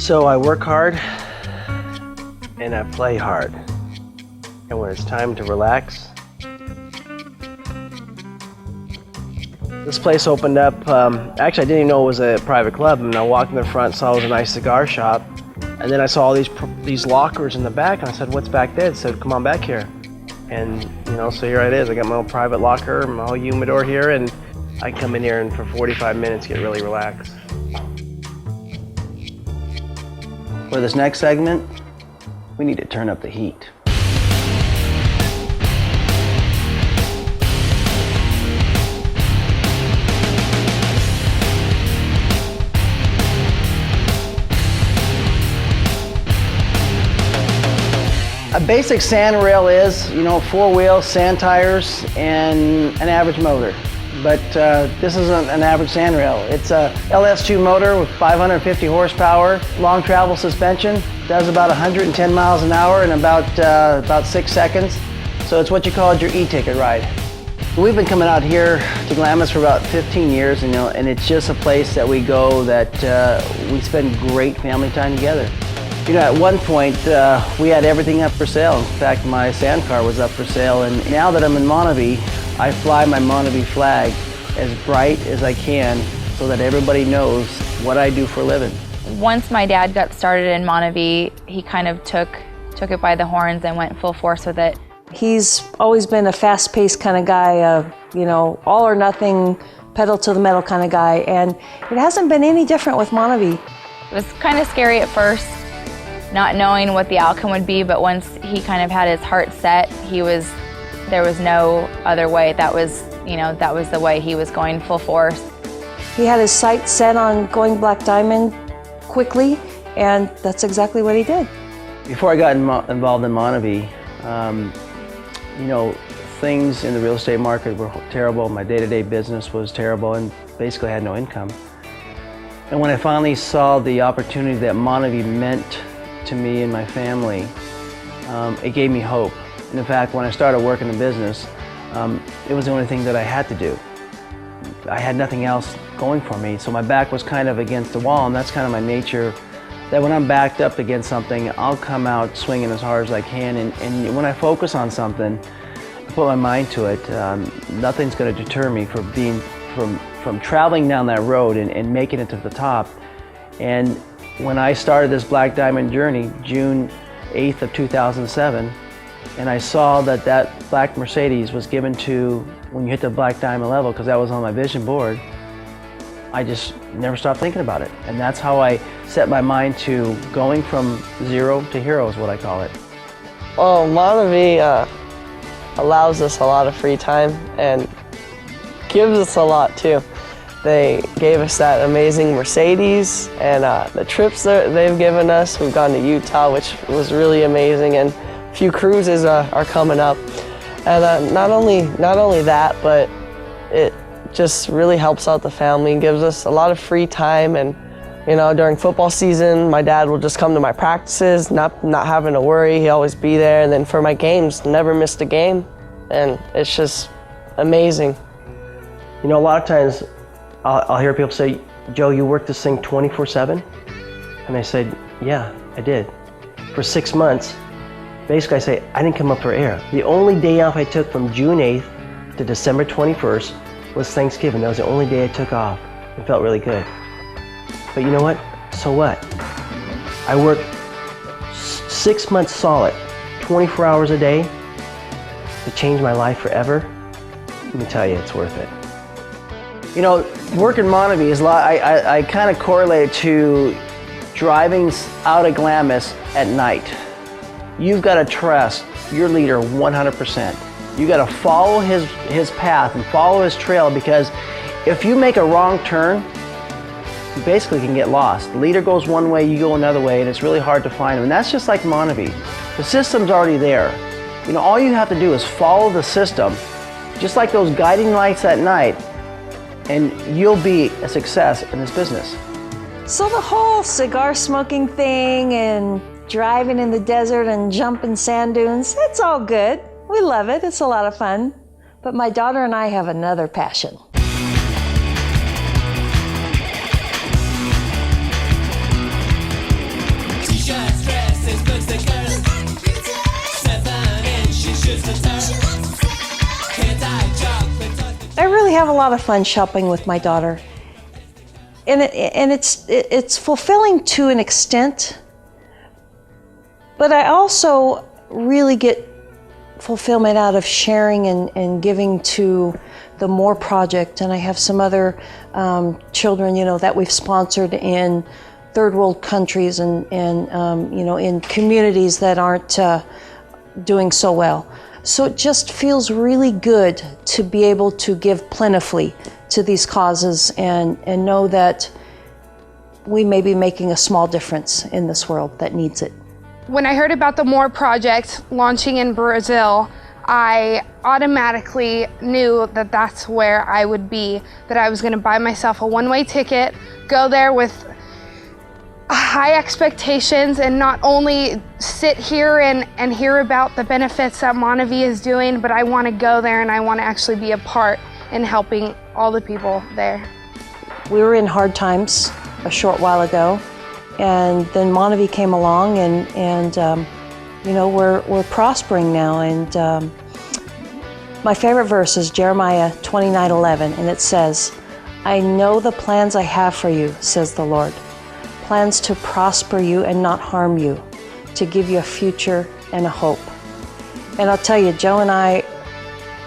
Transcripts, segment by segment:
So I work hard and I play hard. And when it's time to relax, this place opened up, actually I didn't even know it was a private club, and I walked in the front, saw it was a nice cigar shop, and then I saw all these lockers in the back, and I said, what's back there? It said, come on back here. And so here it is. I got my own private locker, my whole humidor here, and I come in here and for 45 minutes get really relaxed. For this next segment, we need to turn up the heat. A basic sand rail is, 4 wheels, sand tires, and an average motor. But this isn't an average sand rail. It's a LS2 motor with 550 horsepower, long travel suspension, does about 110 miles an hour in about 6 seconds. So it's what you call your e-ticket ride. We've been coming out here to Glamis for about 15 years, and it's just a place that we go that we spend great family time together. At one point, we had everything up for sale. In fact, my sand car was up for sale, and now that I'm in MonaVie, I fly my MonaVie flag as bright as I can so that everybody knows what I do for a living. Once my dad got started in MonaVie, he kind of took it by the horns and went full force with it. He's always been a fast-paced kind of guy, all or nothing, pedal to the metal kind of guy, and it hasn't been any different with MonaVie. It was kind of scary at first, not knowing what the outcome would be, but once he kind of had his heart set, there was no other way. That was the way he was going, full force. He had his sights set on going Black Diamond quickly, and that's exactly what he did. Before I got involved in MonaVie, things in the real estate market were terrible. My day-to-day business was terrible, and basically I had no income. And when I finally saw the opportunity that MonaVie meant to me and my family, it gave me hope. And in fact, when I started working in business, it was the only thing that I had to do. I had nothing else going for me, so my back was kind of against the wall, and that's kind of my nature, that when I'm backed up against something, I'll come out swinging as hard as I can, and when I focus on something, I put my mind to it, nothing's going to deter me from traveling down that road and making it to the top. And when I started this Black Diamond journey, June 8th of 2007, and I saw that black Mercedes was given to when you hit the Black Diamond level, because that was on my vision board, I just never stopped thinking about it. And that's how I set my mind to going from zero to hero, is what I call it. Well, MonaVie allows us a lot of free time and gives us a lot too. They gave us that amazing Mercedes, and the trips that they've given us, we've gone to Utah, which was really amazing, and a few cruises are coming up. And not only that, but it just really helps out the family and gives us a lot of free time. And during football season, my dad will just come to my practices, not having to worry. He'll always be there. And then for my games, never missed a game, and it's just amazing. A lot of times I'll hear people say, Joe, you work this thing 24/7? And I said, yeah, I did. For 6 months, basically I say, I didn't come up for air. The only day off I took from June 8th to December 21st was Thanksgiving. That was the only day I took off. It felt really good. But you know what? So what? I worked 6 months solid, 24 hours a day to change my life forever. Let me tell you, it's worth it. Working MonaVie is a lot. I kind of correlate it to driving out of Glamis at night. You've got to trust your leader 100%. You got to follow his path and follow his trail, because if you make a wrong turn, you basically can get lost. The leader goes one way, you go another way, and it's really hard to find him. And that's just like MonaVie. The system's already there. All you have to do is follow the system, just like those guiding lights at night, and you'll be a success in this business. So the whole cigar smoking thing and driving in the desert and jumping sand dunes, it's all good. We love it, it's a lot of fun. But my daughter and I have another passion. really have a lot of fun shopping with my daughter. And it's fulfilling to an extent, but I also really get fulfillment out of sharing and giving to the MORE project. And I have some other children, that we've sponsored in third world countries and in communities that aren't doing so well. So it just feels really good to be able to give plentifully to these causes and know that we may be making a small difference in this world that needs it. When I heard about the MORE project launching in Brazil, I automatically knew that that's where I would be, that I was going to buy myself a one-way ticket, go there with high expectations, and not only sit here and hear about the benefits that MonaVie is doing, but I want to go there and I want to actually be a part in helping all the people there. We were in hard times a short while ago, and then MonaVie came along, and we're prospering now. And my favorite verse is Jeremiah 29:11, and it says, "I know the plans I have for you, says the Lord, plans to prosper you and not harm you, to give you a future and a hope." And I'll tell you, Joe and I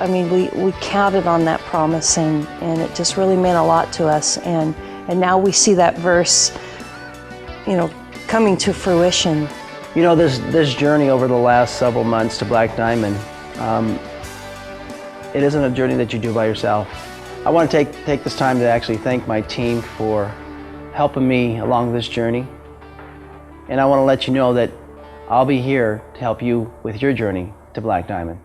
mean, we counted on that promise, and it just really meant a lot to us. And now we see that verse, coming to fruition. This journey over the last several months to Black Diamond, it isn't a journey that you do by yourself. I want to take this time to actually thank my team for helping me along this journey. And I want to let you know that I'll be here to help you with your journey to Black Diamond.